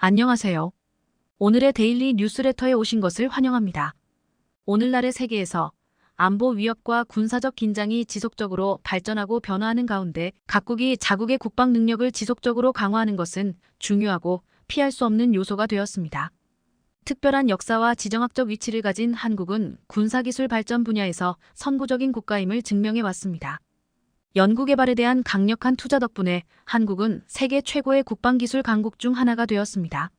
안녕하세요. 오늘의 데일리 뉴스레터에 오신 것을 환영합니다. 오늘날의 세계에서 안보 위협과 군사적 긴장이 지속적으로 발전하고 변화하는 가운데 각국이 자국의 국방 능력을 지속적으로 강화하는 것은 중요하고 피할 수 없는 요소가 되었습니다. 특별한 역사와 지정학적 위치를 가진 한국은 군사기술 발전 분야에서 선구적인 국가임을 증명해 왔습니다. 연구개발에 대한 강력한 투자 덕분에 한국은 세계 최고의 국방기술 강국 중 하나가 되었습니다.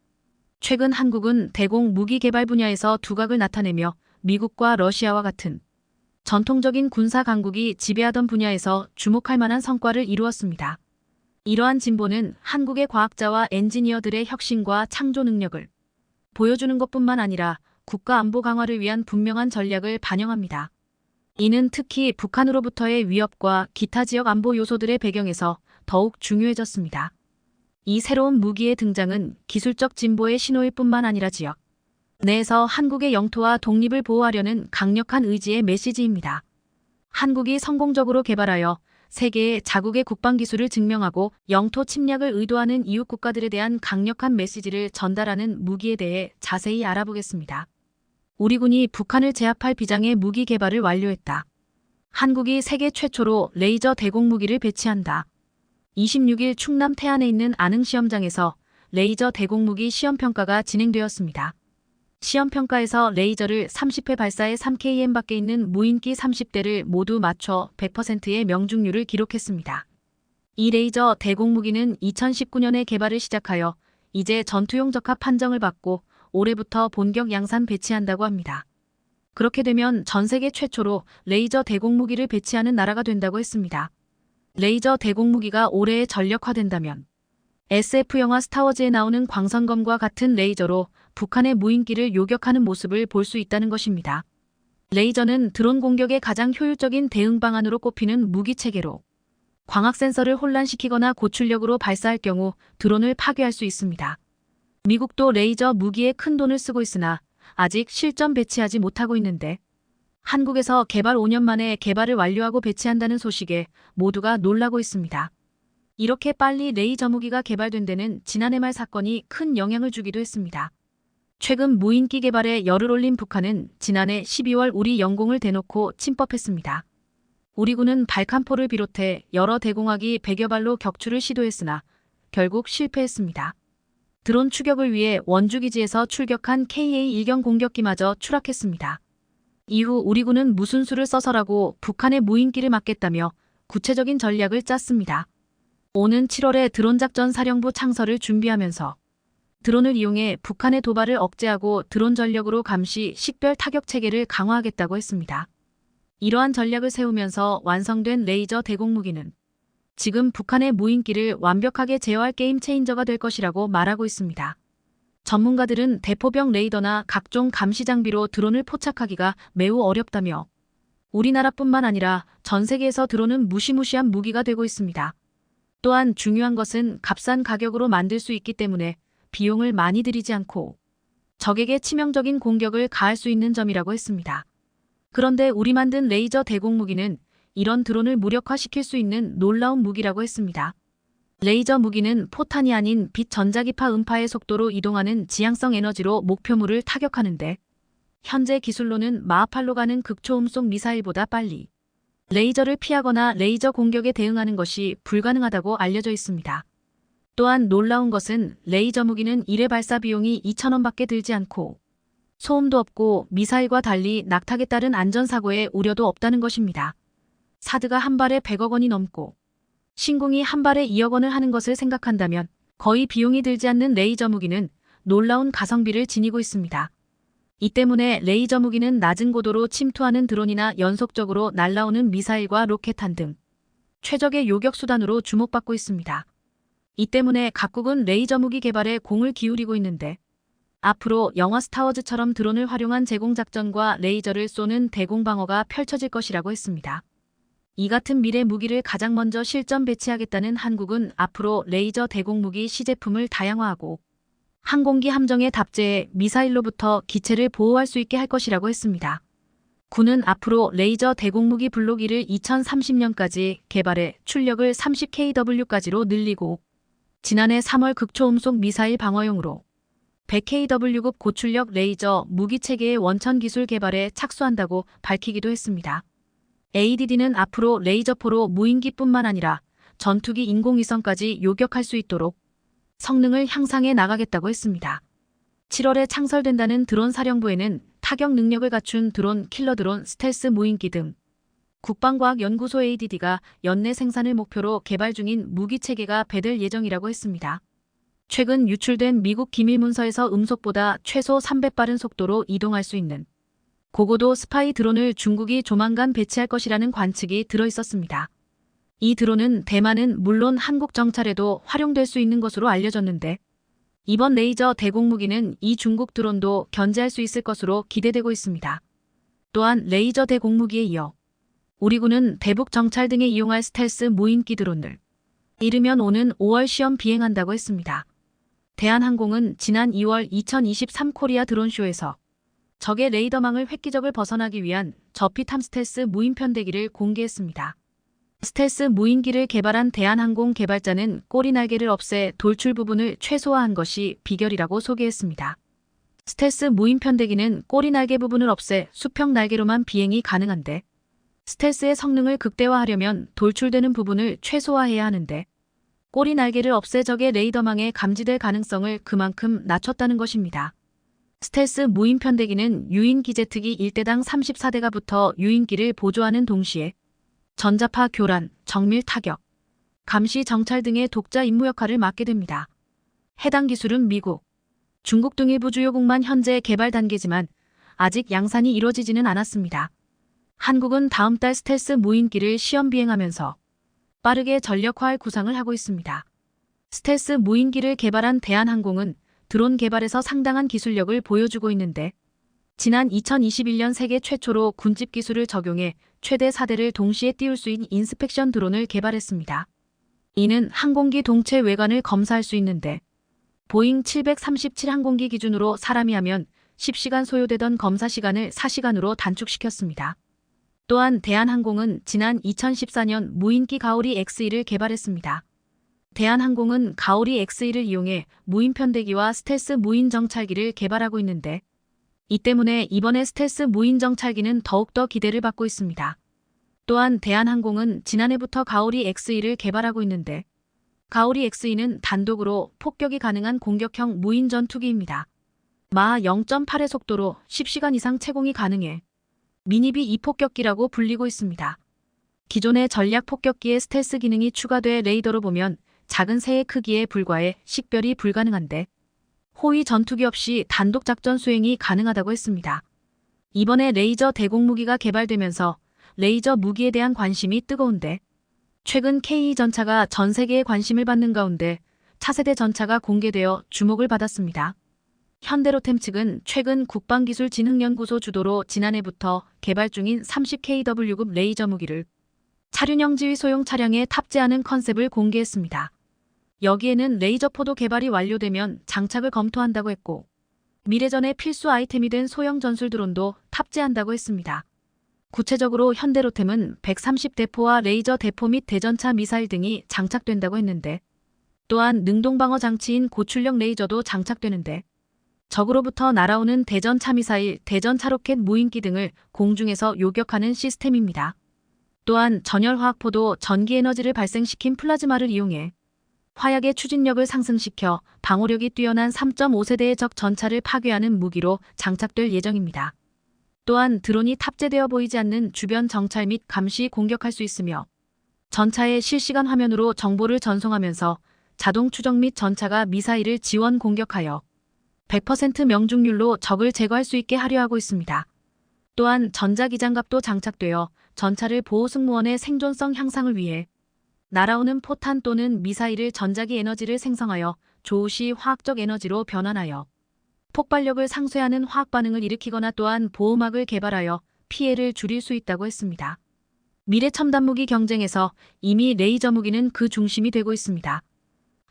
최근 한국은 대공 무기 개발 분야에서 두각을 나타내며 미국과 러시아와 같은 전통적인 군사 강국이 지배하던 분야에서 주목할 만한 성과를 이루었습니다. 이러한 진보는 한국의 과학자와 엔지니어들의 혁신과 창조 능력을 보여주는 것뿐만 아니라 국가 안보 강화를 위한 분명한 전략을 반영합니다. 이는 특히 북한으로부터의 위협과 기타 지역 안보 요소들의 배경에서 더욱 중요해졌습니다. 이 새로운 무기의 등장은 기술적 진보의 신호일 뿐만 아니라 지역 내에서 한국의 영토와 독립을 보호하려는 강력한 의지의 메시지입니다. 한국이 성공적으로 개발하여 세계에 자국의 국방 기술을 증명하고 영토 침략을 의도하는 이웃 국가들에 대한 강력한 메시지를 전달하는 무기에 대해 자세히 알아보겠습니다. 우리 군이 북한을 제압할 비장의 무기 개발을 완료했다. 한국이 세계 최초로 레이저 대공 무기를 배치한다. 26일 충남 태안에 있는 안흥시험장에서 레이저 대공 무기 시험평가가 진행되었습니다. 시험평가에서 레이저를 30회 발사해 3km 밖에 있는 무인기 30대를 모두 맞춰 100%의 명중률을 기록했습니다. 이 레이저 대공 무기는 2019년에 개발을 시작하여 이제 전투용 적합 판정을 받고 올해부터 본격 양산 배치한다고 합니다. 그렇게 되면 전 세계 최초로 레이저 대공 무기를 배치하는 나라가 된다고 했습니다. 레이저 대공 무기가 올해에 전력화된다면 SF 영화 스타워즈에 나오는 광선검과 같은 레이저로 북한의 무인기를 요격하는 모습을 볼 수 있다는 것입니다. 레이저는 드론 공격에 가장 효율적인 대응 방안으로 꼽히는 무기 체계로 광학 센서를 혼란시키거나 고출력으로 발사할 경우 드론을 파괴할 수 있습니다. 미국도 레이저 무기에 큰 돈을 쓰고 있으나 아직 실전 배치하지 못하고 있는데 한국에서 개발 5년 만에 개발을 완료하고 배치한다는 소식에 모두가 놀라고 있습니다. 이렇게 빨리 레이저 무기가 개발된 데는 지난해 말 사건이 큰 영향을 주기도 했습니다. 최근 무인기 개발에 열을 올린 북한은 지난해 12월 우리 영공을 대놓고 침범했습니다. 우리 군은 발칸포를 비롯해 여러 대공학이 100여 발로 격추를 시도했으나 결국 실패했습니다. 드론 추격을 위해 원주기지에서 출격한 KA-1경 공격기마저 추락했습니다. 이후 우리 군은 무슨 수를 써서라고 북한의 무인기를 막겠다며 구체적인 전략을 짰습니다. 오는 7월에 드론작전 사령부 창설을 준비하면서 드론을 이용해 북한의 도발을 억제하고 드론 전력으로 감시 식별 타격 체계를 강화하겠다고 했습니다. 이러한 전략을 세우면서 완성된 레이저 대공 무기는 지금 북한의 무인기를 완벽하게 제어할 게임 체인저가 될 것이라고 말하고 있습니다. 전문가들은 대포병 레이더나 각종 감시 장비로 드론을 포착하기가 매우 어렵다며 우리나라뿐만 아니라 전 세계에서 드론은 무시무시한 무기가 되고 있습니다. 또한 중요한 것은 값싼 가격으로 만들 수 있기 때문에 비용을 많이 들이지 않고 적에게 치명적인 공격을 가할 수 있는 점이라고 했습니다. 그런데 우리 만든 레이저 대공 무기는 이런 드론을 무력화시킬 수 있는 놀라운 무기라고 했습니다. 레이저 무기는 포탄이 아닌 빛 전자기파 음파의 속도로 이동하는 지향성 에너지로 목표물을 타격하는데 현재 기술로는 마하팔로 가는 극초음속 미사일보다 빨리 레이저를 피하거나 레이저 공격에 대응하는 것이 불가능하다고 알려져 있습니다. 또한 놀라운 것은 레이저 무기는 1회 발사 비용이 2,000원 밖에 들지 않고 소음도 없고 미사일과 달리 낙탁에 따른 안전사고의 우려도 없다는 것입니다. 사드가 한 발에 100억 원이 넘고 신궁이 한 발에 2억 원을 하는 것을 생각한다면 거의 비용이 들지 않는 레이저 무기는 놀라운 가성비를 지니고 있습니다. 이 때문에 레이저 무기는 낮은 고도로 침투하는 드론이나 연속적으로 날아오는 미사일과 로켓탄 등 최적의 요격 수단으로 주목받고 있습니다. 이 때문에 각국은 레이저 무기 개발에 공을 기울이고 있는데 앞으로 영화 스타워즈처럼 드론을 활용한 제공작전과 레이저를 쏘는 대공방어가 펼쳐질 것이라고 했습니다. 이 같은 미래 무기를 가장 먼저 실전 배치하겠다는 한국은 앞으로 레이저 대공 무기 시제품을 다양화하고 항공기 함정에 답제해 미사일로부터 기체를 보호할 수 있게 할 것이라고 했습니다. 군은 앞으로 레이저 대공무기 블록 1을 2030년까지 개발해 출력을 30kW까지로 늘리고 지난해 3월 극초음속 미사일 방어용으로 100kW급 고출력 레이저 무기 체계의 원천 기술 개발에 착수한다고 밝히기도 했습니다. ADD는 앞으로 레이저포로 무인기뿐만 아니라 전투기 인공위성까지 요격할 수 있도록 성능을 향상해 나가겠다고 했습니다. 7월에 창설된다는 드론 사령부에는 타격 능력을 갖춘 드론, 킬러 드론, 스텔스 무인기 등 국방과학연구소 ADD가 연내 생산을 목표로 개발 중인 무기 체계가 배될 예정이라고 했습니다. 최근 유출된 미국 기밀 문서에서 음속보다 최소 3배 빠른 속도로 이동할 수 있는 고고도 스파이 드론을 중국이 조만간 배치할 것이라는 관측이 들어 있었습니다. 이 드론은 대만은 물론 한국 정찰에도 활용될 수 있는 것으로 알려졌는데 이번 레이저 대공무기는 이 중국 드론도 견제할 수 있을 것으로 기대되고 있습니다. 또한 레이저 대공무기에 이어 우리 군은 대북 정찰 등에 이용할 스텔스 무인기 드론을 이르면 오는 5월 시험 비행한다고 했습니다. 대한항공은 지난 2월 2023 코리아 드론쇼에서 적의 레이더망을 획기적을 벗어나기 위한 저피탐 스텔스 무인 편대기를 공개했습니다. 스텔스 무인기를 개발한 대한항공 개발자는 꼬리 날개를 없애 돌출 부분을 최소화한 것이 비결이라고 소개했습니다. 스텔스 무인 편대기는 꼬리 날개 부분을 없애 수평 날개로만 비행이 가능한데 스텔스의 성능을 극대화하려면 돌출되는 부분을 최소화해야 하는데 꼬리 날개를 없애 적의 레이더망에 감지될 가능성을 그만큼 낮췄다는 것입니다. 스텔스 무인 편대기는 유인기 제트기 1대당 34대가 붙어 유인기를 보조하는 동시에 전자파 교란, 정밀 타격, 감시 정찰 등의 독자 임무 역할을 맡게 됩니다. 해당 기술은 미국, 중국 등 일부 주요국만 현재 개발 단계지만 아직 양산이 이루어지지는 않았습니다. 한국은 다음 달 스텔스 무인기를 시험 비행하면서 빠르게 전력화할 구상을 하고 있습니다. 스텔스 무인기를 개발한 대한항공은 드론 개발에서 상당한 기술력을 보여주고 있는데 지난 2021년 세계 최초로 군집 기술을 적용해 최대 4대를 동시에 띄울 수 있는 인스펙션 드론을 개발했습니다. 이는 항공기 동체 외관을 검사할 수 있는데 보잉 737 항공기 기준으로 사람이 하면 10시간 소요되던 검사 시간을 4시간으로 단축시켰습니다. 또한 대한항공은 지난 2014년 무인기 가오리 X1을 개발했습니다. 대한항공은 가오리 X1을 이용해 무인 편대기와 스텔스 무인 정찰기를 개발하고 있는데 이 때문에 이번에 스텔스 무인 정찰기는 더욱더 기대를 받고 있습니다. 또한 대한항공은 지난해부터 가오리 X2를 개발하고 있는데 가오리 X2는 단독으로 폭격이 가능한 공격형 무인 전투기입니다. 마하 0.8의 속도로 10시간 이상 채공이 가능해 미니비 2폭격기라고 불리고 있습니다. 기존의 전략 폭격기에 스텔스 기능이 추가돼 레이더로 보면 작은 새의 크기에 불과해 식별이 불가능한데 호위 전투기 없이 단독 작전 수행이 가능하다고 했습니다. 이번에 레이저 대공무기가 개발되면서 레이저 무기에 대한 관심이 뜨거운데 최근 KE 전차가 전 세계에 관심을 받는 가운데 차세대 전차가 공개되어 주목을 받았습니다. 현대로템 측은 최근 국방기술진흥연구소 주도로 지난해부터 개발 중인 30kW급 레이저 무기를 차륜형 지휘 소형 차량에 탑재하는 컨셉을 공개했습니다. 여기에는 레이저포도 개발이 완료되면 장착을 검토한다고 했고 미래전의 필수 아이템이 된 소형 전술 드론도 탑재한다고 했습니다. 구체적으로 현대로템은 130대포와 레이저 대포 및 대전차 미사일 등이 장착된다고 했는데 또한 능동방어 장치인 고출력 레이저도 장착되는데 적으로부터 날아오는 대전차 미사일, 대전차 로켓 무인기 등을 공중에서 요격하는 시스템입니다. 또한 전열화학포도 전기에너지를 발생시킨 플라즈마를 이용해 화약의 추진력을 상승시켜 방호력이 뛰어난 3.5세대의 적 전차를 파괴하는 무기로 장착될 예정입니다. 또한 드론이 탑재되어 보이지 않는 주변 정찰 및 감시 공격할 수 있으며 전차의 실시간 화면으로 정보를 전송하면서 자동 추적 및 전차가 미사일을 지원 공격하여 100% 명중률로 적을 제거할 수 있게 하려 하고 있습니다. 또한 전자기장갑도 장착되어 전차를 보호 승무원의 생존성 향상을 위해 날아오는 포탄 또는 미사일을 전자기 에너지를 생성하여 조우시 화학적 에너지로 변환하여 폭발력을 상쇄하는 화학 반응을 일으키거나 또한 보호막을 개발하여 피해를 줄일 수 있다고 했습니다. 미래 첨단 무기 경쟁에서 이미 레이저 무기는 그 중심이 되고 있습니다.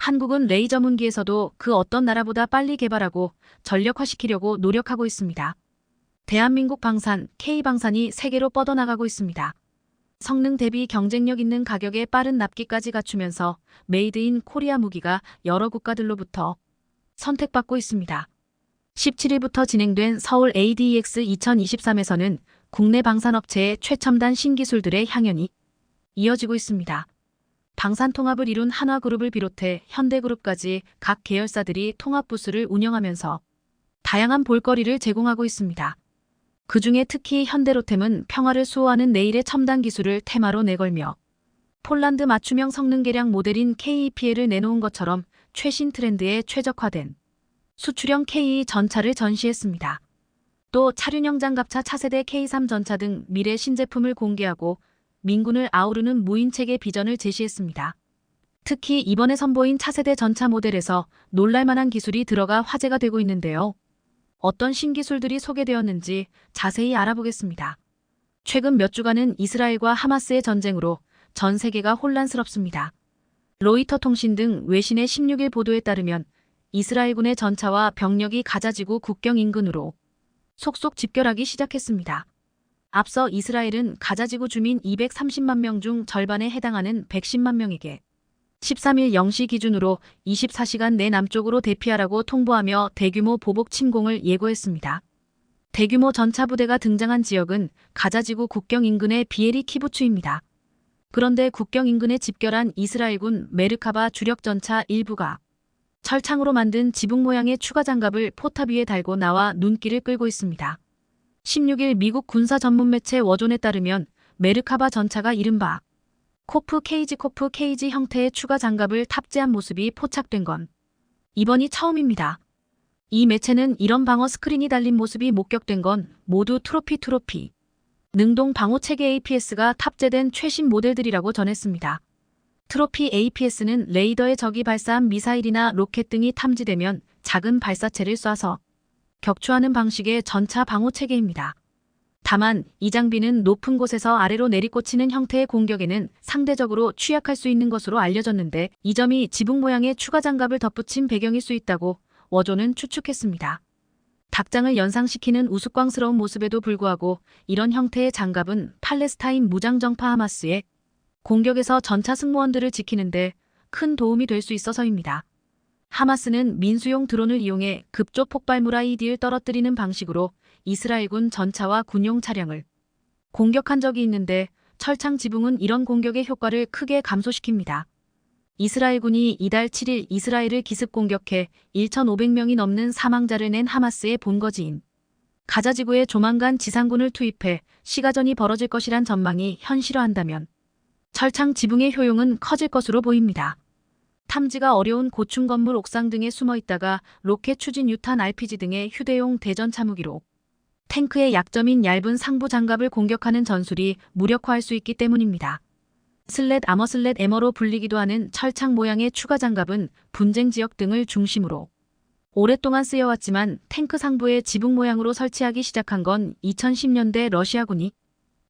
한국은 레이저 무기에서도 그 어떤 나라보다 빨리 개발하고 전력화시키려고 노력하고 있습니다. 대한민국 방산, K방산이 세계로 뻗어나가고 있습니다. 성능 대비 경쟁력 있는 가격에 빠른 납기까지 갖추면서 메이드 인 코리아 무기가 여러 국가들로부터 선택받고 있습니다. 17일부터 진행된 서울 ADEX 2023에서는 국내 방산업체의 최첨단 신기술들의 향연이 이어지고 있습니다. 방산 통합을 이룬 한화그룹을 비롯해 현대그룹까지 각 계열사들이 통합부스를 운영하면서 다양한 볼거리를 제공하고 있습니다. 그중에 특히 현대로템은 평화를 수호하는 내일의 첨단 기술을 테마로 내걸며 폴란드 맞춤형 성능 개량 모델인 KEPL을 내놓은 것처럼 최신 트렌드에 최적화된 수출형 K2 전차를 전시했습니다. 또 차륜형 장갑차 차세대 K3 전차 등 미래 신제품을 공개하고 민군을 아우르는 무인체계 비전을 제시했습니다. 특히 이번에 선보인 차세대 전차 모델에서 놀랄만한 기술이 들어가 화제가 되고 있는데요. 어떤 신기술들이 소개되었는지 자세히 알아보겠습니다. 최근 몇 주간은 이스라엘과 하마스의 전쟁으로 전 세계가 혼란스럽습니다. 로이터 통신 등 외신의 16일 보도에 따르면 이스라엘군의 전차와 병력이 가자지구 국경 인근으로 속속 집결하기 시작했습니다. 앞서 이스라엘은 가자지구 주민 230만 명 중 절반에 해당하는 110만 명에게 13일 0시 기준으로 24시간 내 남쪽으로 대피하라고 통보하며 대규모 보복 침공을 예고했습니다. 대규모 전차 부대가 등장한 지역은 가자지구 국경 인근의 비에리 키부츠입니다. 그런데 국경 인근에 집결한 이스라엘군 메르카바 주력 전차 일부가 철창으로 만든 지붕 모양의 추가 장갑을 포탑 위에 달고 나와 눈길을 끌고 있습니다. 16일 미국 군사 전문 매체 워존에 따르면 메르카바 전차가 이른바 코프 케이지 형태의 추가 장갑을 탑재한 모습이 포착된 건 이번이 처음입니다. 이 매체는 이런 방어 스크린이 달린 모습이 목격된 건 모두 트로피 능동 방호 체계 APS가 탑재된 최신 모델들이라고 전했습니다. 트로피 APS는 레이더에 적이 발사한 미사일이나 로켓 등이 탐지되면 작은 발사체를 쏴서 격추하는 방식의 전차 방호 체계입니다. 다만 이 장비는 높은 곳에서 아래로 내리꽂히는 형태의 공격에는 상대적으로 취약할 수 있는 것으로 알려졌는데 이 점이 지붕 모양의 추가 장갑을 덧붙인 배경일 수 있다고 워존은 추측했습니다. 닭장을 연상시키는 우스꽝스러운 모습에도 불구하고 이런 형태의 장갑은 팔레스타인 무장정파 하마스의 공격에서 전차 승무원들을 지키는데 큰 도움이 될 수 있어서입니다. 하마스는 민수용 드론을 이용해 급조 폭발물 IED를 떨어뜨리는 방식으로 이스라엘군 전차와 군용 차량을 공격한 적이 있는데 철창 지붕은 이런 공격의 효과를 크게 감소시킵니다. 이스라엘군이 이달 7일 이스라엘을 기습 공격해 1,500명이 넘는 사망자를 낸 하마스의 본거지인 가자지구에 조만간 지상군을 투입해 시가전이 벌어질 것이란 전망이 현실화한다면 철창 지붕의 효용은 커질 것으로 보입니다. 탐지가 어려운 고층 건물 옥상 등에 숨어 있다가 로켓 추진 유탄 RPG 등의 휴대용 대전차 무기로 탱크의 약점인 얇은 상부 장갑을 공격하는 전술이 무력화할 수 있기 때문입니다. 슬랫 아머 슬랫 에머로 불리기도 하는 철창 모양의 추가 장갑은 분쟁 지역 등을 중심으로 오랫동안 쓰여왔지만 탱크 상부에 지붕 모양으로 설치하기 시작한 건 2010년대 러시아군이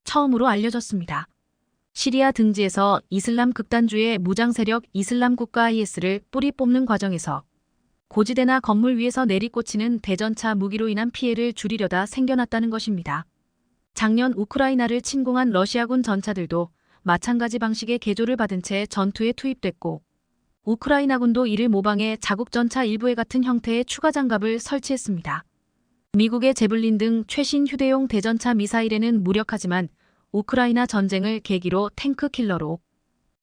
처음으로 알려졌습니다. 시리아 등지에서 이슬람 극단주의 무장 세력 이슬람 국가 IS를 뿌리 뽑는 과정에서 고지대나 건물 위에서 내리꽂히는 대전차 무기로 인한 피해를 줄이려다 생겨났다는 것입니다. 작년 우크라이나를 침공한 러시아군 전차들도 마찬가지 방식의 개조를 받은 채 전투에 투입됐고 우크라이나군도 이를 모방해 자국 전차 일부에 같은 형태의 추가 장갑을 설치했습니다. 미국의 제블린 등 최신 휴대용 대전차 미사일에는 무력하지만 우크라이나 전쟁을 계기로 탱크 킬러로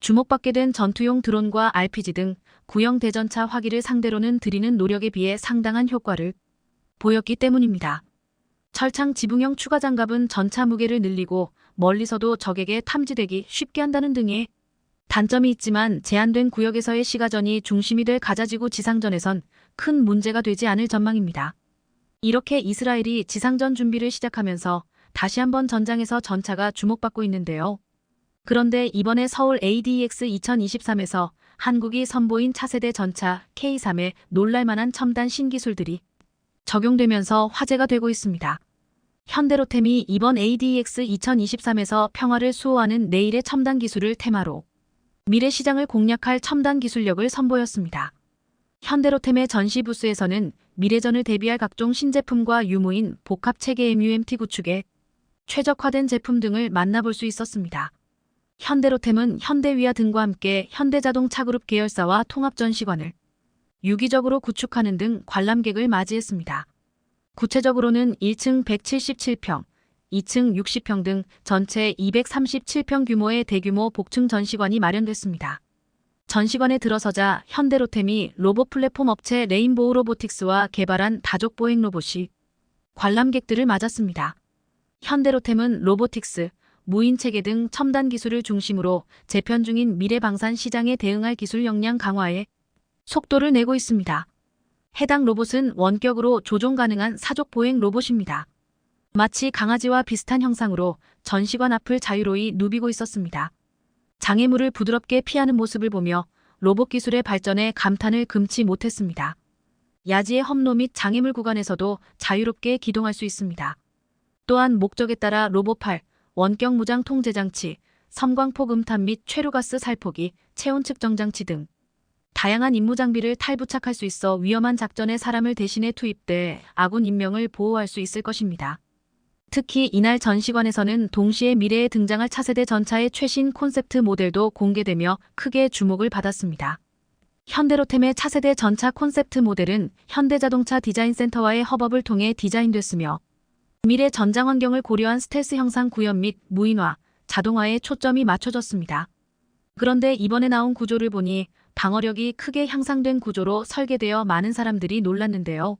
주목받게 된 전투용 드론과 RPG 등 구형 대전차 화기를 상대로는 들이는 노력에 비해 상당한 효과를 보였기 때문입니다. 철창 지붕형 추가 장갑은 전차 무게를 늘리고 멀리서도 적에게 탐지되기 쉽게 한다는 등의 단점이 있지만 제한된 구역에서의 시가전이 중심이 될 가자지구 지상전에선 큰 문제가 되지 않을 전망입니다. 이렇게 이스라엘이 지상전 준비를 시작하면서 다시 한번 전장에서 전차가 주목받고 있는데요. 그런데 이번에 서울 ADEX 2023에서 한국이 선보인 차세대 전차 K3에 놀랄만한 첨단 신기술들이 적용되면서 화제가 되고 있습니다. 현대로템이 이번 ADEX 2023에서 평화를 수호하는 내일의 첨단 기술을 테마로 미래 시장을 공략할 첨단 기술력을 선보였습니다. 현대로템의 전시 부스에서는 미래전을 대비할 각종 신제품과 유무인 복합체계 MUMT 구축에 최적화된 제품 등을 만나볼 수 있었습니다. 현대로템은 현대위아 등과 함께 현대자동차그룹 계열사와 통합전시관을 유기적으로 구축하는 등 관람객을 맞이했습니다. 구체적으로는 1층 177평, 2층 60평 등 전체 237평 규모의 대규모 복층 전시관이 마련됐습니다. 전시관에 들어서자 현대로템이 로봇 플랫폼 업체 레인보우 로보틱스와 개발한 다족 보행 로봇이 관람객들을 맞았습니다. 현대로템은 로보틱스, 무인체계 등 첨단 기술을 중심으로 재편 중인 미래 방산 시장에 대응할 기술 역량 강화에 속도를 내고 있습니다. 해당 로봇은 원격으로 조종 가능한 사족 보행 로봇입니다. 마치 강아지와 비슷한 형상으로 전시관 앞을 자유로이 누비고 있었습니다. 장애물을 부드럽게 피하는 모습을 보며 로봇 기술의 발전에 감탄을 금치 못했습니다. 야지의 험로 및 장애물 구간에서도 자유롭게 기동할 수 있습니다. 또한 목적에 따라 로봇팔, 원격 무장 통제 장치, 섬광폭 음탄 및 최루가스 살포기, 체온 측정 장치 등 다양한 임무 장비를 탈부착할 수 있어 위험한 작전에 사람을 대신해 투입돼 아군 인명을 보호할 수 있을 것입니다. 특히 이날 전시관에서는 동시에 미래에 등장할 차세대 전차의 최신 콘셉트 모델도 공개되며 크게 주목을 받았습니다. 현대로템의 차세대 전차 콘셉트 모델은 현대자동차 디자인센터와의 협업을 통해 디자인됐으며 미래 전장 환경을 고려한 스텔스 형상 구현 및 무인화, 자동화에 초점이 맞춰졌습니다. 그런데 이번에 나온 구조를 보니 방어력이 크게 향상된 구조로 설계되어 많은 사람들이 놀랐는데요.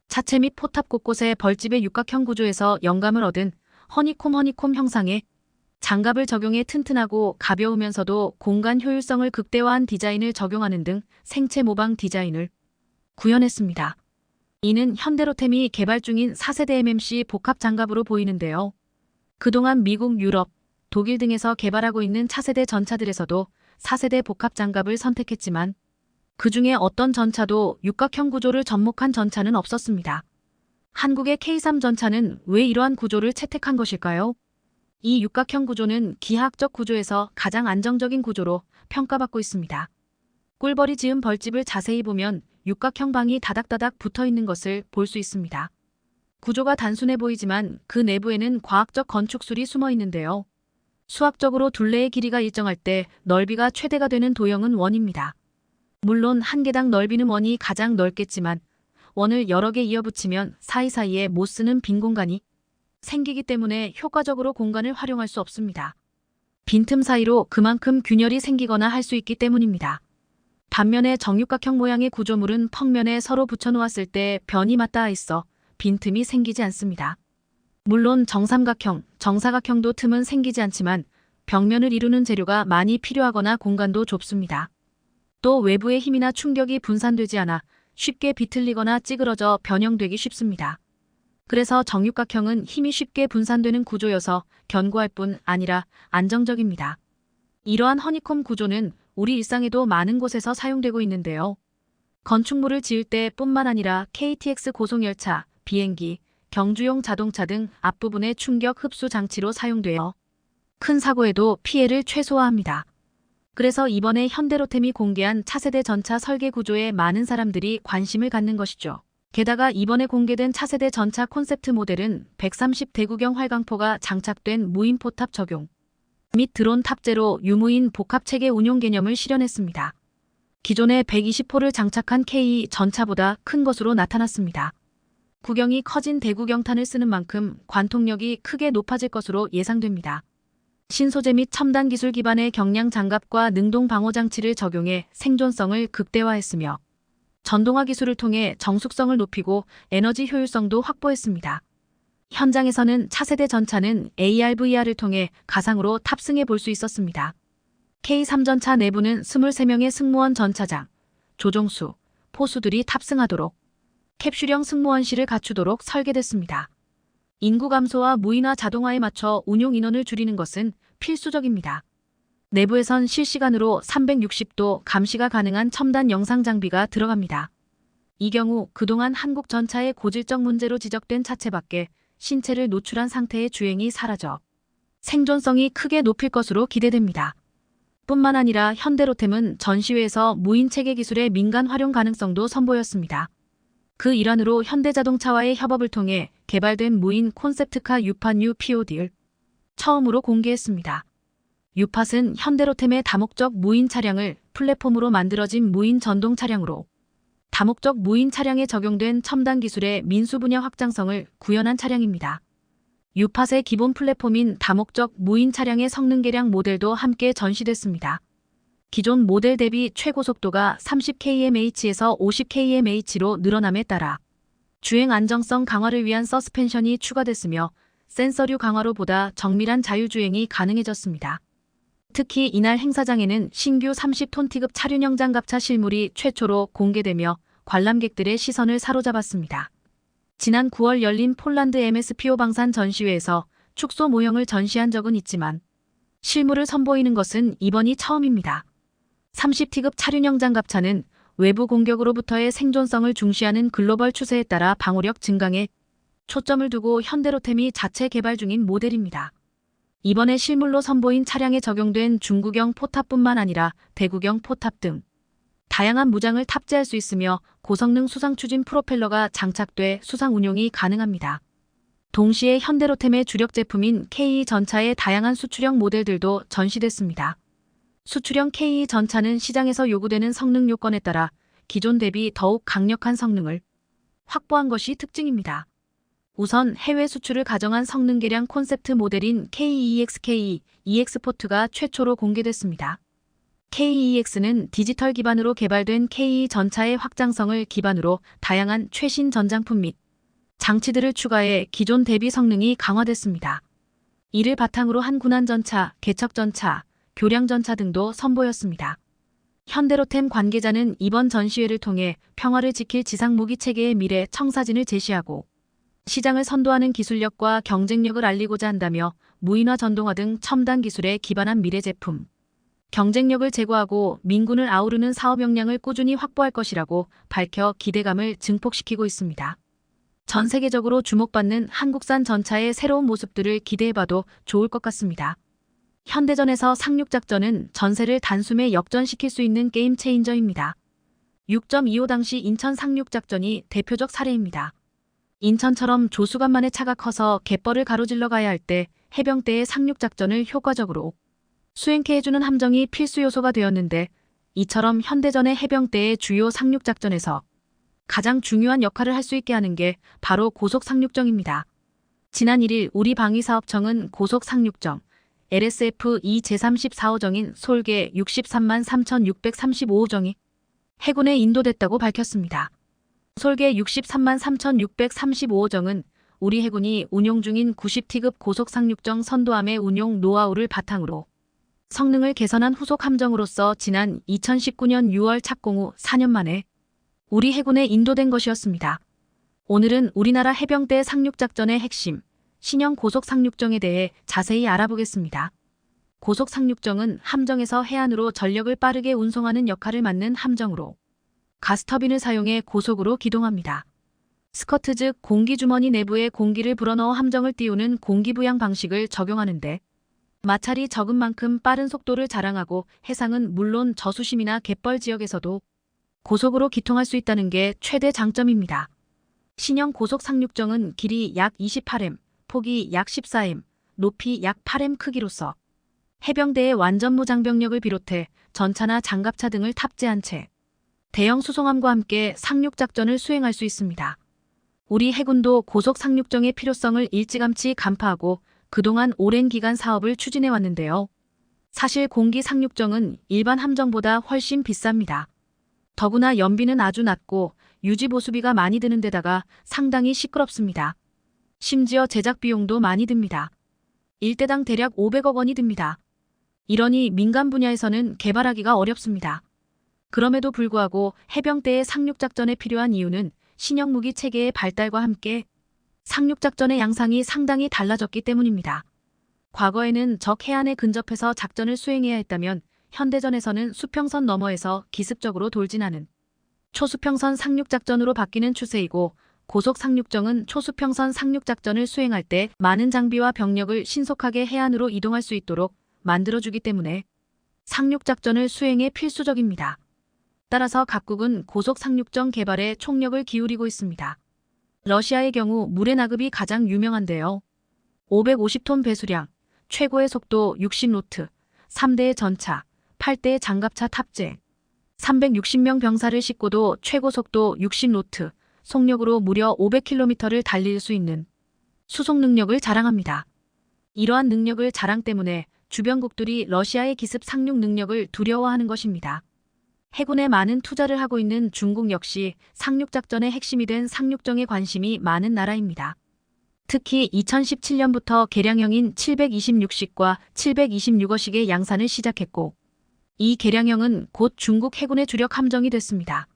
차체 및 포탑 곳곳에 벌집의 육각형 구조에서 영감을 얻은 허니콤 형상에 장갑을 적용해 튼튼하고 가벼우면서도 공간 효율성을 극대화한 디자인을 적용하는 등 생체 모방 디자인을 구현했습니다. 이는 현대로템이 개발 중인 4세대 MMC 복합 장갑으로 보이는데요. 그동안 미국, 유럽, 독일 등에서 개발하고 있는 차세대 전차들에서도 4세대 복합 장갑을 선택했지만 그 중에 어떤 전차도 육각형 구조를 접목한 전차는 없었습니다. 한국의 K3 전차는 왜 이러한 구조를 채택한 것일까요? 이 육각형 구조는 기하학적 구조에서 가장 안정적인 구조로 평가받고 있습니다. 꿀벌이 지은 벌집을 자세히 보면 육각형 방이 다닥다닥 붙어 있는 것을 볼 수 있습니다. 구조가 단순해 보이지만 그 내부에는 과학적 건축술이 숨어 있는데요. 수학적으로 둘레의 길이가 일정할 때 넓이가 최대가 되는 도형은 원입니다. 물론 한 개당 넓이는 원이 가장 넓겠지만 원을 여러 개 이어붙이면 사이사이에 못 쓰는 빈 공간이 생기기 때문에 효과적으로 공간을 활용할 수 없습니다. 빈틈 사이로 그만큼 균열이 생기거나 할 수 있기 때문입니다. 반면에 정육각형 모양의 구조물은 펑면에 서로 붙여놓았을 때 변이 맞닿아 있어 빈틈이 생기지 않습니다. 물론 정삼각형, 정사각형도 틈은 생기지 않지만 벽면을 이루는 재료가 많이 필요하거나 공간도 좁습니다. 또 외부의 힘이나 충격이 분산되지 않아 쉽게 비틀리거나 찌그러져 변형되기 쉽습니다. 그래서 정육각형은 힘이 쉽게 분산되는 구조여서 견고할 뿐 아니라 안정적입니다. 이러한 허니콤 구조는 우리 일상에도 많은 곳에서 사용되고 있는데요. 건축물을 지을 때뿐만 아니라 KTX 고속열차, 비행기, 경주용 자동차 등 앞부분의 충격 흡수 장치로 사용되어 큰 사고에도 피해를 최소화합니다. 그래서 이번에 현대로템이 공개한 차세대 전차 설계 구조에 많은 사람들이 관심을 갖는 것이죠. 게다가 이번에 공개된 차세대 전차 콘셉트 모델은 130대구경 활강포가 장착된 무인 포탑 적용 및 드론 탑재로 유무인 복합체계 운용 개념을 실현했습니다. 기존에 120호를 장착한 K 전차보다 큰 것으로 나타났습니다. 구경이 커진 대구경탄을 쓰는 만큼 관통력이 크게 높아질 것으로 예상됩니다. 신소재 및 첨단 기술 기반의 경량 장갑과 능동 방호 장치를 적용해 생존성을 극대화했으며 전동화 기술을 통해 정숙성을 높이고 에너지 효율성도 확보했습니다. 현장에서는 차세대 전차는 AR/VR을 통해 가상으로 탑승해 볼 수 있었습니다. K3 전차 내부는 23명의 승무원 전차장, 조종수, 포수들이 탑승하도록 캡슐형 승무원실을 갖추도록 설계됐습니다. 인구 감소와 무인화 자동화에 맞춰 운용 인원을 줄이는 것은 필수적입니다. 내부에선 실시간으로 360도 감시가 가능한 첨단 영상 장비가 들어갑니다. 이 경우 그동안 한국 전차의 고질적 문제로 지적된 차체 밖에 신체를 노출한 상태의 주행이 사라져 생존성이 크게 높일 것으로 기대됩니다. 뿐만 아니라 현대로템은 전시회에서 무인체계 기술의 민간 활용 가능성도 선보였습니다. 그 일환으로 현대자동차와의 협업을 통해 개발된 무인 콘셉트카 유팟 POD를 처음으로 공개했습니다. 유팟은 현대로템의 다목적 무인 차량을 플랫폼으로 만들어진 무인 전동 차량으로 다목적 무인 차량에 적용된 첨단 기술의 민수 분야 확장성을 구현한 차량입니다. 유팟의 기본 플랫폼인 다목적 무인 차량의 성능 개량 모델도 함께 전시됐습니다. 기존 모델 대비 최고 속도가 30km/h에서 50km/h로 늘어남에 따라 주행 안정성 강화를 위한 서스펜션이 추가됐으며 센서류 강화로 보다 정밀한 자율주행이 가능해졌습니다. 특히 이날 행사장에는 신규 30톤 T급 차륜형 장갑차 실물이 최초로 공개되며 관람객들의 시선을 사로잡았습니다. 지난 9월 열린 폴란드 MSPO 방산 전시회에서 축소 모형을 전시한 적은 있지만 실물을 선보이는 것은 이번이 처음입니다. 30T급 차륜형 장갑차는 외부 공격으로부터의 생존성을 중시하는 글로벌 추세에 따라 방호력 증강에 초점을 두고 현대로템이 자체 개발 중인 모델입니다. 이번에 실물로 선보인 차량에 적용된 중구경 포탑뿐만 아니라 대구경 포탑 등 다양한 무장을 탑재할 수 있으며 고성능 수상 추진 프로펠러가 장착돼 수상 운용이 가능합니다. 동시에 현대로템의 주력 제품인 KE 전차의 다양한 수출형 모델들도 전시됐습니다. 수출형 KE 전차는 시장에서 요구되는 성능 요건에 따라 기존 대비 더욱 강력한 성능을 확보한 것이 특징입니다. 우선 해외 수출을 가정한 성능 개량 콘셉트 모델인 KEXK EX포트가 최초로 공개됐습니다. KEX는 디지털 기반으로 개발된 KE 전차의 확장성을 기반으로 다양한 최신 전장품 및 장치들을 추가해 기존 대비 성능이 강화됐습니다. 이를 바탕으로 한 군안전차, 개척전차, 교량전차 등도 선보였습니다. 현대로템 관계자는 이번 전시회를 통해 평화를 지킬 지상무기체계의 미래 청사진을 제시하고 시장을 선도하는 기술력과 경쟁력을 알리고자 한다며 무인화 전동화 등 첨단 기술에 기반한 미래 제품, 경쟁력을 제고하고 민군을 아우르는 사업 역량을 꾸준히 확보할 것이라고 밝혀 기대감을 증폭시키고 있습니다. 전 세계적으로 주목받는 한국산 전차의 새로운 모습들을 기대해봐도 좋을 것 같습니다. 현대전에서 상륙작전은 전세를 단숨에 역전시킬 수 있는 게임 체인저입니다. 6.25 당시 인천 상륙작전이 대표적 사례입니다. 인천처럼 조수간만의 차가 커서 갯벌을 가로질러 가야 할 때 해병대의 상륙작전을 효과적으로 수행케 해주는 함정이 필수 요소가 되었는데 이처럼 현대전의 해병대의 주요 상륙작전에서 가장 중요한 역할을 할 수 있게 하는 게 바로 고속상륙정입니다. 지난 1일 우리방위사업청은 고속상륙정 LSF-2 제34호정인 솔개 63만 3,635호정이 해군에 인도됐다고 밝혔습니다. 솔개 63만 3,635호정은 우리 해군이 운용 중인 90T급 고속상륙정 선도함의 운용 노하우를 바탕으로 성능을 개선한 후속 함정으로서 지난 2019년 6월 착공 후 4년 만에 우리 해군에 인도된 것이었습니다. 오늘은 우리나라 해병대 상륙작전의 핵심, 신형 고속상륙정에 대해 자세히 알아보겠습니다. 고속상륙정은 함정에서 해안으로 전력을 빠르게 운송하는 역할을 맡는 함정으로 가스터빈을 사용해 고속으로 기동합니다. 스커트 즉 공기주머니 내부에 공기를 불어넣어 함정을 띄우는 공기부양 방식을 적용하는데 마찰이 적은 만큼 빠른 속도를 자랑하고 해상은 물론 저수심이나 갯벌 지역에서도 고속으로 기통할 수 있다는 게 최대 장점입니다. 신형 고속상륙정은 길이 약 28m, 폭이 약 14m, 높이 약 8m 크기로서 해병대의 완전무 장병력을 비롯해 전차나 장갑차 등을 탑재한 채 대형 수송함과 함께 상륙작전을 수행할 수 있습니다. 우리 해군도 고속상륙정의 필요성을 일찌감치 간파하고 그동안 오랜 기간 사업을 추진해 왔는데요. 사실 공기 상륙정은 일반 함정보다 훨씬 비쌉니다. 더구나 연비는 아주 낮고 유지 보수비가 많이 드는 데다가 상당히 시끄럽습니다. 심지어 제작 비용도 많이 듭니다. 1대당 대략 500억 원이 듭니다. 이러니 민간 분야에서는 개발하기가 어렵습니다. 그럼에도 불구하고 해병대의 상륙작전에 필요한 이유는 신형 무기 체계의 발달과 함께 상륙작전의 양상이 상당히 달라졌기 때문입니다. 과거에는 적 해안에 근접해서 작전을 수행해야 했다면 현대전에서는 수평선 너머에서 기습적으로 돌진하는 초수평선 상륙작전으로 바뀌는 추세이고 고속상륙정은 초수평선 상륙작전을 수행할 때 많은 장비와 병력을 신속하게 해안으로 이동할 수 있도록 만들어주기 때문에 상륙작전을 수행에 필수적입니다. 따라서 각국은 고속상륙정 개발에 총력을 기울이고 있습니다. 러시아의 경우 물의 나급이 가장 유명한데요. 550톤 배수량, 최고의 속도 60노트, 3대의 전차, 8대의 장갑차 탑재, 360명 병사를 싣고도 최고 속도 60노트, 속력으로 무려 500km를 달릴 수 있는 수송 능력을 자랑합니다. 이러한 능력을 자랑 때문에 주변국들이 러시아의 기습 상륙 능력을 두려워하는 것입니다. 해군에 많은 투자를 하고 있는 중국 역시 상륙작전의 핵심이 된 상륙정에 관심이 많은 나라입니다. 특히 2017년부터 개량형인 726식과 726어식의 양산을 시작했고, 이 개량형은 곧 중국 해군의 주력 함정이 됐습니다.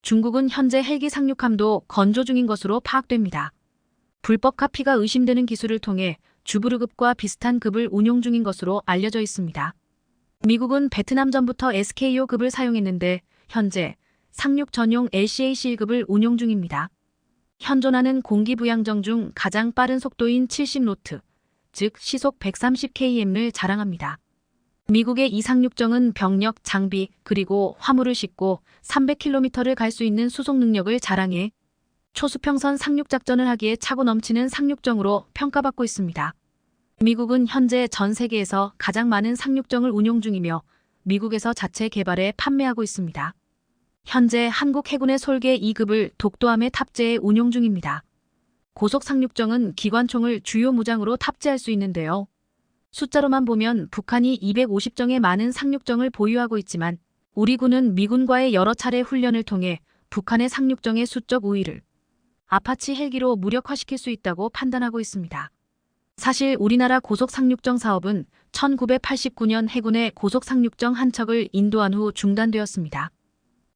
중국은 현재 헬기 상륙함도 건조 중인 것으로 파악됩니다. 불법 카피가 의심되는 기술을 통해 주브르급과 비슷한 급을 운용 중인 것으로 알려져 있습니다. 미국은 베트남전부터 SKO급을 사용했는데 현재 상륙 전용 LCAC1급을 운용 중입니다. 현존하는 공기부양정 중 가장 빠른 속도인 70노트, 즉 시속 130km를 자랑합니다. 미국의 이 상륙정은 병력, 장비, 그리고 화물을 싣고 300km를 갈 수 있는 수송 능력을 자랑해 초수평선 상륙작전을 하기에 차고 넘치는 상륙정으로 평가받고 있습니다. 미국은 현재 전 세계에서 가장 많은 상륙정을 운용 중이며 미국에서 자체 개발해 판매하고 있습니다. 현재 한국 해군의 솔개 2급을 독도함에 탑재해 운용 중입니다. 고속 상륙정은 기관총을 주요 무장으로 탑재할 수 있는데요. 숫자로만 보면 북한이 250정의 많은 상륙정을 보유하고 있지만 우리 군은 미군과의 여러 차례 훈련을 통해 북한의 상륙정의 수적 우위를 아파치 헬기로 무력화시킬 수 있다고 판단하고 있습니다. 사실 우리나라 고속 상륙정 사업은 1989년 해군의 고속 상륙정 한 척을 인도한 후 중단되었습니다.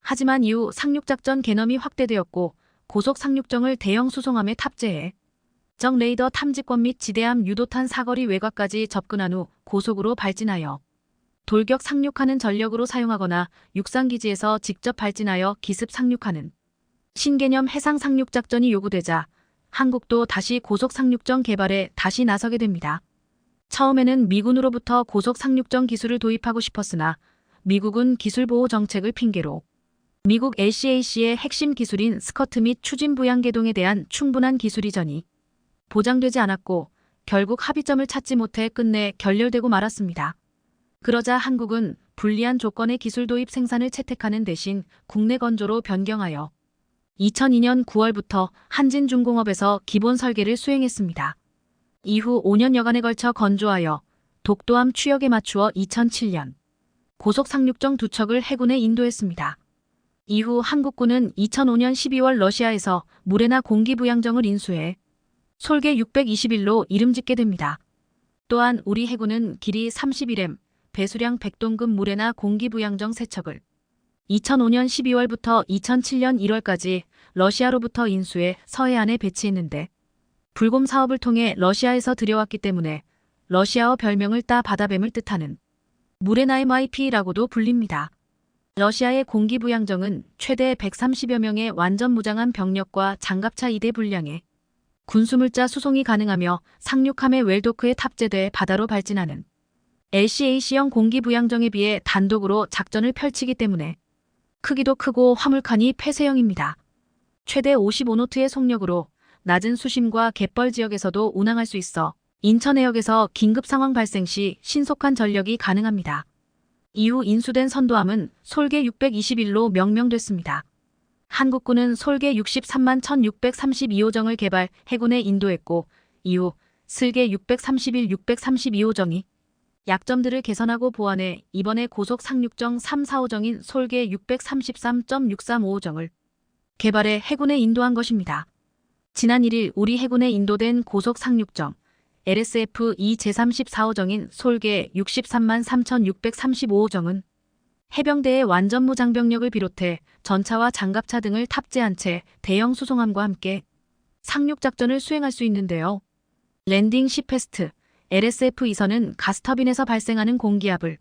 하지만 이후 상륙작전 개념이 확대되었고 고속 상륙정을 대형 수송함에 탑재해 적 레이더 탐지권 및 지대함 유도탄 사거리 외곽까지 접근한 후 고속으로 발진하여 돌격 상륙하는 전력으로 사용하거나 육상기지에서 직접 발진하여 기습 상륙하는 신개념 해상 상륙작전이 요구되자 한국도 다시 고속 상륙정 개발에 다시 나서게 됩니다. 처음에는 미군으로부터 고속 상륙정 기술을 도입하고 싶었으나 미국은 기술보호 정책을 핑계로 미국 LCAC의 핵심 기술인 스커트 및 추진 부양계동에 대한 충분한 기술 이전이 보장되지 않았고 결국 합의점을 찾지 못해 끝내 결렬되고 말았습니다. 그러자 한국은 불리한 조건의 기술 도입 생산을 채택하는 대신 국내 건조로 변경하여 2002년 9월부터 한진중공업에서 기본 설계를 수행했습니다. 이후 5년여간에 걸쳐 건조하여 독도함 추역에 맞추어 2007년 고속 상륙정 2척을 해군에 인도했습니다. 이후 한국군은 2005년 12월 러시아에서 무레나 공기부양정을 인수해 솔개 621로 이름짓게 됩니다. 또한 우리 해군은 길이 31m, 배수량 100톤급 무레나 공기부양정 3척을 2005년 12월부터 2007년 1월까지 러시아로부터 인수해 서해안에 배치했는데 불곰 사업을 통해 러시아에서 들여왔기 때문에 러시아어 별명을 따 바다뱀을 뜻하는 무레나 MIP라고도 불립니다. 러시아의 공기부양정은 최대 130여 명의 완전 무장한 병력과 장갑차 2대 분량의 군수물자 수송이 가능하며 상륙함의 웰도크에 탑재돼 바다로 발진하는 LCAC형 공기부양정에 비해 단독으로 작전을 펼치기 때문에 크기도 크고 화물칸이 폐쇄형입니다. 최대 55노트의 속력으로 낮은 수심과 갯벌 지역에서도 운항할 수 있어 인천해역에서 긴급 상황 발생 시 신속한 전력이 가능합니다. 이후 인수된 선도함은 솔개 621로 명명됐습니다. 한국군은 솔개 63만 1632호정을 개발 해군에 인도했고 이후 슬개 631, 632호정이 약점들을 개선하고 보완해 이번에 고속 상륙정 3, 4호정인 솔개 633.635호정을 개발해 해군에 인도한 것입니다. 지난 1일 우리 해군에 인도된 고속 상륙정 LSF-2 제34호정인 솔개 63만 3635호정은 해병대의 완전 무장병력을 비롯해 전차와 장갑차 등을 탑재한 채 대형 수송함과 함께 상륙작전을 수행할 수 있는데요. 랜딩 시패스트 LSF-2선은 가스터빈에서 발생하는 공기압을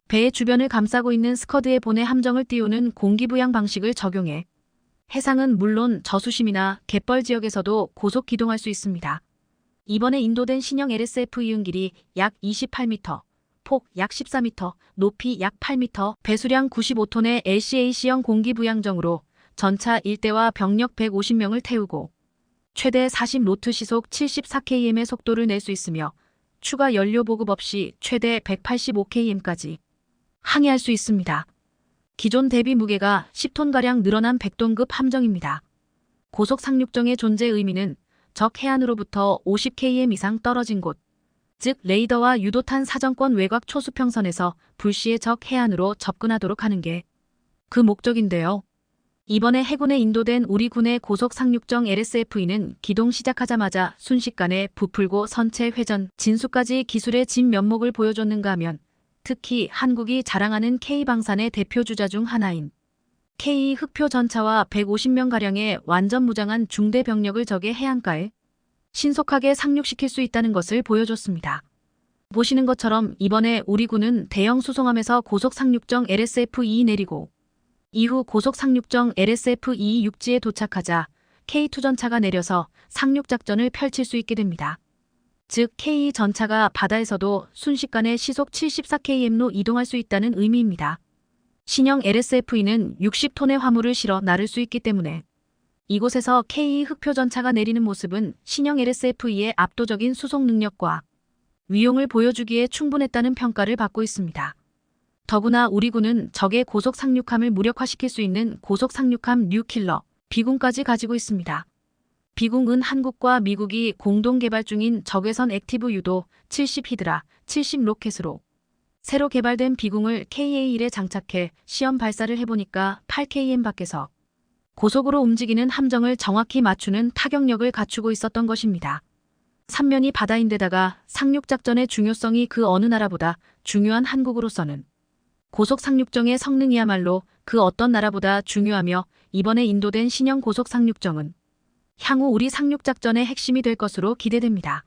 배의 주변을 감싸고 있는 스커드에 보내 함정을 띄우는 공기부양 방식을 적용해 해상은 물론 저수심이나 갯벌 지역에서도 고속 기동할 수 있습니다. 이번에 인도된 신형 LSF-2은 길이 약 28m, 폭 약 14m, 높이 약 8m, 배수량 95톤의 LCAC형 공기부양정으로 전차 1대와 병력 150명을 태우고 최대 40노트 시속 74km의 속도를 낼 수 있으며 추가 연료 보급 없이 최대 185km까지 항해할 수 있습니다. 기존 대비 무게가 10톤가량 늘어난 100톤급 함정입니다. 고속 상륙정의 존재 의미는 적 해안으로부터 50km 이상 떨어진 곳, 즉 레이더와 유도탄 사정권 외곽 초수평선에서 불시에 적 해안으로 접근하도록 하는 게 그 목적인데요. 이번에 해군에 인도된 우리 군의 고속 상륙정 LSFE는 기동 시작하자마자 순식간에 부풀고 선체 회전, 진수까지 기술의 진면목을 보여줬는가 하면 특히 한국이 자랑하는 K방산의 대표 주자 중 하나인 K 흑표 전차와 150명가량의 완전 무장한 중대 병력을 적의 해안가에 신속하게 상륙시킬 수 있다는 것을 보여줬습니다. 보시는 것처럼 이번에 우리 군은 대형 수송함에서 고속 상륙정 LSF-2 내리고 이후 고속 상륙정 LSF-2 육지에 도착하자 K2 전차가 내려서 상륙작전을 펼칠 수 있게 됩니다. 즉 K 전차가 바다에서도 순식간에 시속 74km로 이동할 수 있다는 의미입니다. 신형 LSF-2는 60톤의 화물을 실어 나를 수 있기 때문에 이곳에서 K 흑표 전차가 내리는 모습은 신형 LSF-2의 압도적인 수송 능력과 위용을 보여주기에 충분했다는 평가를 받고 있습니다. 더구나 우리 군은 적의 고속 상륙함을 무력화시킬 수 있는 고속 상륙함 뉴킬러 비궁까지 가지고 있습니다. 비궁은 한국과 미국이 공동 개발 중인 적외선 액티브 유도 70 히드라 70 로켓으로 새로 개발된 비궁을 KA-1에 장착해 시험 발사를 해보니까 8km 밖에서 고속으로 움직이는 함정을 정확히 맞추는 타격력을 갖추고 있었던 것입니다. 삼면이 바다인데다가 상륙작전의 중요성이 그 어느 나라보다 중요한 한국으로서는 고속 상륙정의 성능이야말로 그 어떤 나라보다 중요하며 이번에 인도된 신형 고속 상륙정은 향후 우리 상륙작전의 핵심이 될 것으로 기대됩니다.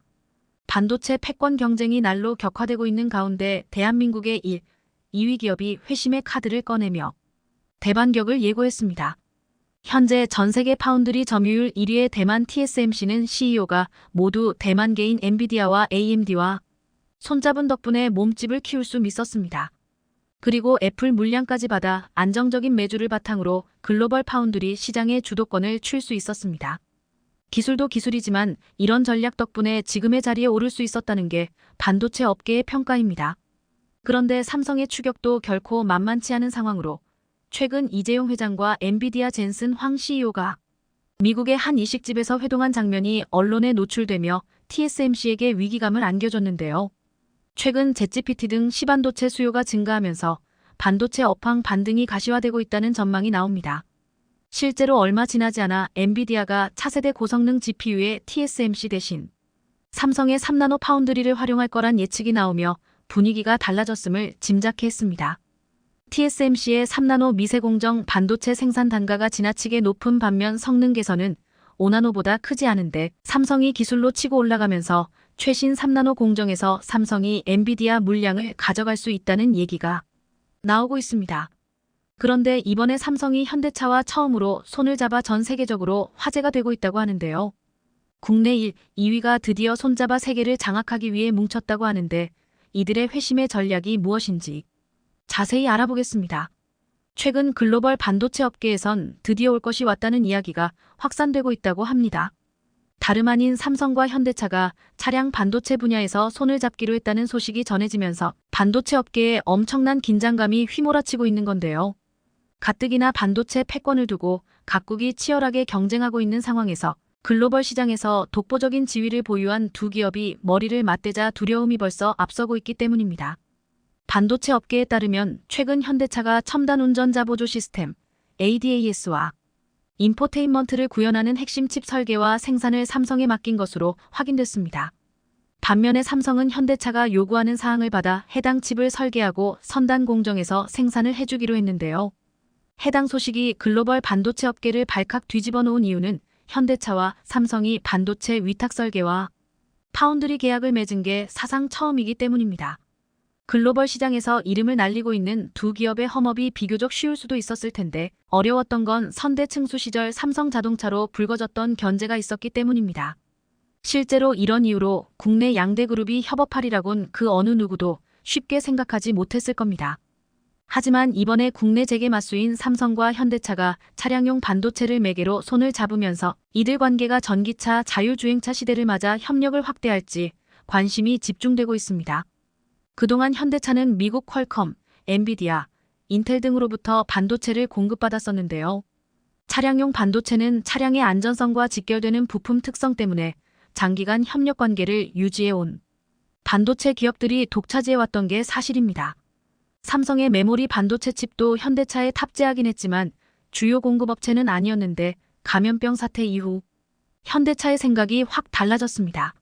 반도체 패권 경쟁이 날로 격화되고 있는 가운데 대한민국의 1, 2위 기업이 회심의 카드를 꺼내며 대반격을 예고했습니다. 현재 전세계 파운드리 점유율 1위의 대만 TSMC는 CEO가 모두 대만계인 엔비디아와 AMD와 손잡은 덕분에 몸집을 키울 수 있었습니다. 그리고 애플 물량까지 받아 안정적인 매출을 바탕으로 글로벌 파운드리 시장의 주도권을 쥘 수 있었습니다. 기술도 기술이지만 이런 전략 덕분에 지금의 자리에 오를 수 있었다는 게 반도체 업계의 평가입니다. 그런데 삼성의 추격도 결코 만만치 않은 상황으로 최근 이재용 회장과 엔비디아 젠슨 황 CEO가 미국의 한 이식집에서 회동한 장면이 언론에 노출되며 TSMC에게 위기감을 안겨줬는데요. 최근 챗GPT 등 시반도체 수요가 증가하면서 반도체 업황 반등이 가시화되고 있다는 전망이 나옵니다. 실제로 얼마 지나지 않아 엔비디아가 차세대 고성능 GPU에 TSMC 대신 삼성의 3나노 파운드리를 활용할 거란 예측이 나오며 분위기가 달라졌음을 짐작해 했습니다. TSMC의 3나노 미세공정 반도체 생산 단가가 지나치게 높은 반면 성능 개선은 5나노보다 크지 않은데 삼성이 기술로 치고 올라가면서 최신 3나노 공정에서 삼성이 엔비디아 물량을 가져갈 수 있다는 얘기가 나오고 있습니다. 그런데 이번에 삼성이 현대차와 처음으로 손을 잡아 전 세계적으로 화제가 되고 있다고 하는데요. 국내 1, 2위가 드디어 손잡아 세계를 장악하기 위해 뭉쳤다고 하는데 이들의 회심의 전략이 무엇인지 자세히 알아보겠습니다. 최근 글로벌 반도체 업계에선 드디어 올 것이 왔다는 이야기가 확산되고 있다고 합니다. 다름 아닌 삼성과 현대차가 차량 반도체 분야에서 손을 잡기로 했다는 소식이 전해지면서 반도체 업계에 엄청난 긴장감이 휘몰아치고 있는 건데요. 가뜩이나 반도체 패권을 두고 각국이 치열하게 경쟁하고 있는 상황에서 글로벌 시장에서 독보적인 지위를 보유한 두 기업이 머리를 맞대자 두려움이 벌써 앞서고 있기 때문입니다. 반도체 업계에 따르면 최근 현대차가 첨단 운전자 보조 시스템 ADAS와 인포테인먼트를 구현하는 핵심 칩 설계와 생산을 삼성에 맡긴 것으로 확인됐습니다. 반면에 삼성은 현대차가 요구하는 사항을 받아 해당 칩을 설계하고 선단 공정에서 생산을 해주기로 했는데요. 해당 소식이 글로벌 반도체 업계를 발칵 뒤집어 놓은 이유는 현대차와 삼성이 반도체 위탁 설계와 파운드리 계약을 맺은 게 사상 처음이기 때문입니다. 글로벌 시장에서 이름을 날리고 있는 두 기업의 험업이 비교적 쉬울 수도 있었을 텐데 어려웠던 건 선대 층수 시절 삼성자동차로 불거졌던 견제가 있었기 때문입니다. 실제로 이런 이유로 국내 양대 그룹이 협업하리라곤 그 어느 누구도 쉽게 생각하지 못했을 겁니다. 하지만 이번에 국내 재계 맞수인 삼성과 현대차가 차량용 반도체를 매개로 손을 잡으면서 이들 관계가 전기차, 자율주행차 시대를 맞아 협력을 확대할지 관심이 집중되고 있습니다. 그동안 현대차는 미국 퀄컴, 엔비디아, 인텔 등으로부터 반도체를 공급받았었는데요. 차량용 반도체는 차량의 안전성과 직결되는 부품 특성 때문에 장기간 협력 관계를 유지해온 반도체 기업들이 독차지해왔던 게 사실입니다. 삼성의 메모리 반도체 칩도 현대차에 탑재하긴 했지만 주요 공급업체는 아니었는데 감염병 사태 이후 현대차의 생각이 확 달라졌습니다.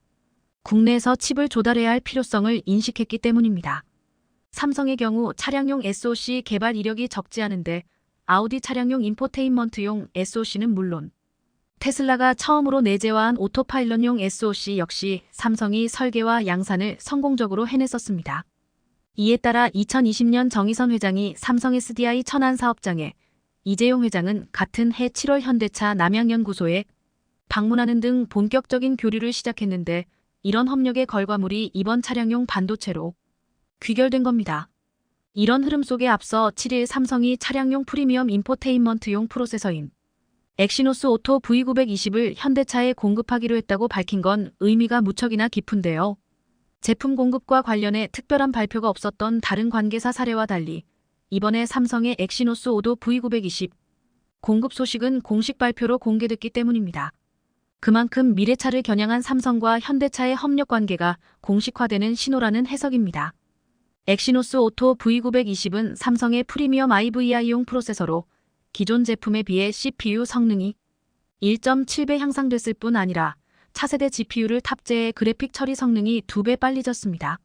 국내에서 칩을 조달해야 할 필요성을 인식했기 때문입니다. 삼성의 경우 차량용 SoC 개발 이력이 적지 않은데 아우디 차량용 인포테인먼트용 SoC는 물론 테슬라가 처음으로 내재화한 오토파일럿용 SoC 역시 삼성이 설계와 양산을 성공적으로 해냈었습니다. 이에 따라 2020년 정의선 회장이 삼성 SDI 천안 사업장에, 이재용 회장은 같은 해 7월 현대차 남양연구소에 방문하는 등 본격적인 교류를 시작했는데 이런 협력의 결과물이 이번 차량용 반도체로 귀결된 겁니다. 이런 흐름 속에 앞서 7일 삼성이 차량용 프리미엄 인포테인먼트용 프로세서인 엑시노스 오토 V920을 현대차에 공급하기로 했다고 밝힌 건 의미가 무척이나 깊은데요. 제품 공급과 관련해 특별한 발표가 없었던 다른 관계사 사례와 달리 이번에 삼성의 엑시노스 오도 V920 공급 소식은 공식 발표로 공개됐기 때문입니다. 그만큼 미래차를 겨냥한 삼성과 현대차의 협력 관계가 공식화되는 신호라는 해석입니다. 엑시노스 오토 V920은 삼성의 프리미엄 IVI용 프로세서로 기존 제품에 비해 CPU 성능이 1.7배 향상됐을 뿐 아니라 차세대 GPU를 탑재해 그래픽 처리 성능이 2배 빨리 졌습니다.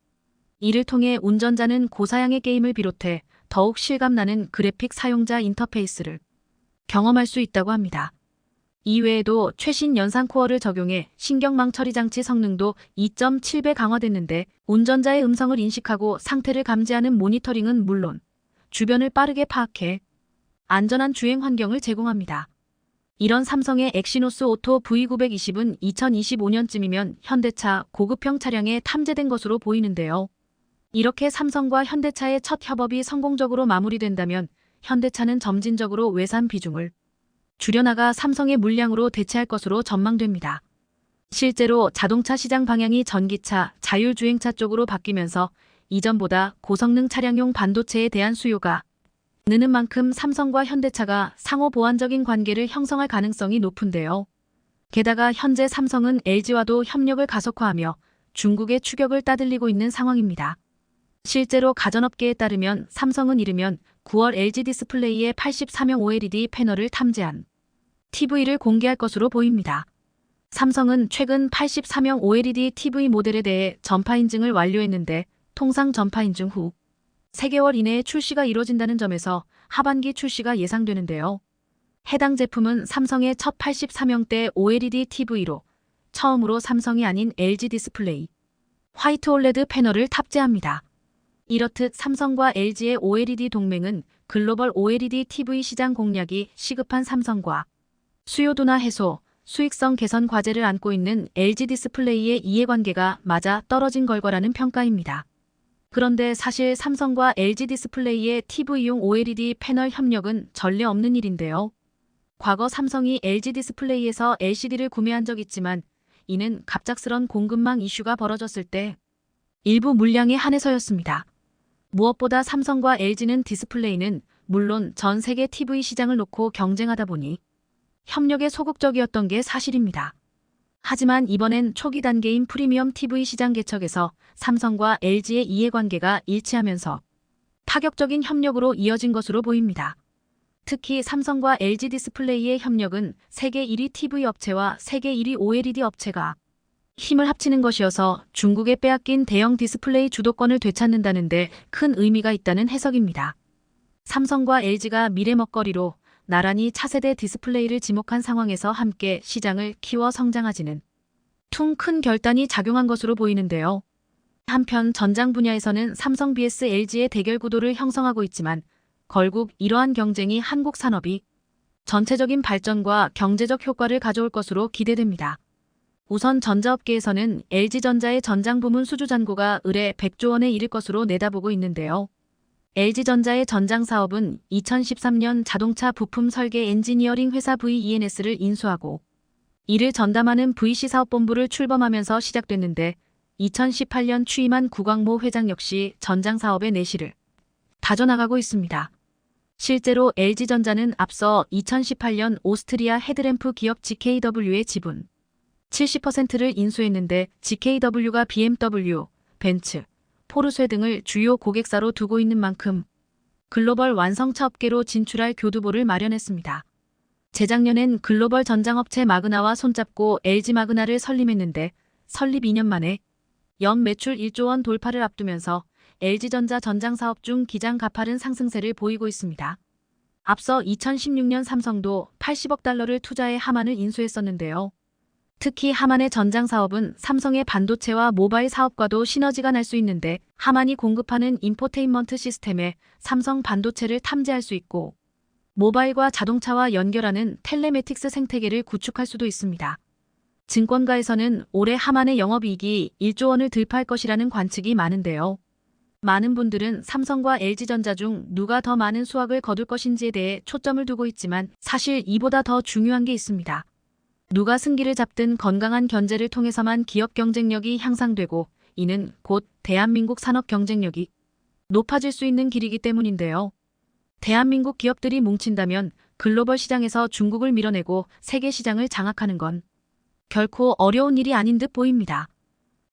이를 통해 운전자는 고사양의 게임을 비롯해 더욱 실감나는 그래픽 사용자 인터페이스를 경험할 수 있다고 합니다. 이외에도 최신 연산 코어를 적용해 신경망 처리 장치 성능도 2.7배 강화됐는데 운전자의 음성을 인식하고 상태를 감지하는 모니터링은 물론 주변을 빠르게 파악해 안전한 주행 환경을 제공합니다. 이런 삼성의 엑시노스 오토 V920은 2025년쯤이면 현대차 고급형 차량에 탑재된 것으로 보이는데요. 이렇게 삼성과 현대차의 첫 협업이 성공적으로 마무리된다면 현대차는 점진적으로 외산 비중을 줄여나가 삼성의 물량으로 대체할 것으로 전망됩니다. 실제로 자동차 시장 방향이 전기차, 자율주행차 쪽으로 바뀌면서 이전보다 고성능 차량용 반도체에 대한 수요가 느는 만큼 삼성과 현대차가 상호 보완적인 관계를 형성할 가능성이 높은데요. 게다가 현재 삼성은 LG와도 협력을 가속화하며 중국의 추격을 따돌리고 있는 상황입니다. 실제로 가전업계에 따르면 삼성은 이르면 9월 LG 디스플레이에 83형 OLED 패널을 탑재한 TV를 공개할 것으로 보입니다. 삼성은 최근 83형 OLED TV 모델에 대해 전파 인증을 완료했는데 통상 전파 인증 후 3개월 이내에 출시가 이뤄진다는 점에서 하반기 출시가 예상되는데요. 해당 제품은 삼성의 첫 83형대 OLED TV로 처음으로 삼성이 아닌 LG 디스플레이 화이트 올레드 패널을 탑재합니다. 이렇듯 삼성과 LG의 OLED 동맹은 글로벌 OLED TV 시장 공략이 시급한 삼성과 수요도나 해소, 수익성 개선 과제를 안고 있는 LG 디스플레이의 이해관계가 맞아 떨어진 결과라는 평가입니다. 그런데 사실 삼성과 LG 디스플레이의 TV용 OLED 패널 협력은 전례 없는 일인데요. 과거 삼성이 LG 디스플레이에서 LCD를 구매한 적 있지만 이는 갑작스런 공급망 이슈가 벌어졌을 때 일부 물량에 한해서였습니다. 무엇보다 삼성과 LG는 디스플레이는 물론 전 세계 TV 시장을 놓고 경쟁하다 보니 협력에 소극적이었던 게 사실입니다. 하지만 이번엔 초기 단계인 프리미엄 TV 시장 개척에서 삼성과 LG의 이해관계가 일치하면서 파격적인 협력으로 이어진 것으로 보입니다. 특히 삼성과 LG 디스플레이의 협력은 세계 1위 TV 업체와 세계 1위 OLED 업체가 힘을 합치는 것이어서 중국에 빼앗긴 대형 디스플레이 주도권을 되찾는다는데 큰 의미가 있다는 해석입니다. 삼성과 LG가 미래 먹거리로 나란히 차세대 디스플레이를 지목한 상황에서 함께 시장을 키워 성장하지는 퉁 큰 결단이 작용한 것으로 보이는데요. 한편 전장 분야에서는 삼성 vs LG의 대결 구도를 형성하고 있지만 결국 이러한 경쟁이 한국 산업이 전체적인 발전과 경제적 효과를 가져올 것으로 기대됩니다. 우선 전자업계에서는 LG전자의 전장 부문 수주 잔고가 을해 100조 원에 이를 것으로 내다보고 있는데요. LG전자의 전장 사업은 2013년 자동차 부품 설계 엔지니어링 회사 VENS를 인수하고 이를 전담하는 VC 사업본부를 출범하면서 시작됐는데 2018년 취임한 구광모 회장 역시 전장 사업의 내실을 다져나가고 있습니다. 실제로 LG전자는 앞서 2018년 오스트리아 헤드램프 기업 GKW의 지분 70%를 인수했는데 GKW가 BMW, 벤츠, 포르쉐 등을 주요 고객사로 두고 있는 만큼 글로벌 완성차 업계로 진출할 교두보를 마련했습니다. 재작년엔 글로벌 전장업체 마그나와 손잡고 LG 마그나를 설립했는데 설립 2년 만에 연 매출 1조 원 돌파를 앞두면서 LG전자 전장 사업 중 기장 가파른 상승세를 보이고 있습니다. 앞서 2016년 삼성도 80억 달러를 투자해 하만을 인수했었는데요. 특히 하만의 전장 사업은 삼성의 반도체와 모바일 사업과도 시너지가 날 수 있는데 하만이 공급하는 인포테인먼트 시스템에 삼성 반도체를 탐지할 수 있고 모바일과 자동차와 연결하는 텔레매틱스 생태계를 구축할 수도 있습니다. 증권가에서는 올해 하만의 영업이익이 1조 원을 돌파할 것이라는 관측이 많은데요. 많은 분들은 삼성과 LG전자 중 누가 더 많은 수확을 거둘 것인지에 대해 초점을 두고 있지만 사실 이보다 더 중요한 게 있습니다. 누가 승기를 잡든 건강한 견제를 통해서만 기업 경쟁력이 향상되고 이는 곧 대한민국 산업 경쟁력이 높아질 수 있는 길이기 때문인데요. 대한민국 기업들이 뭉친다면 글로벌 시장에서 중국을 밀어내고 세계 시장을 장악하는 건 결코 어려운 일이 아닌 듯 보입니다.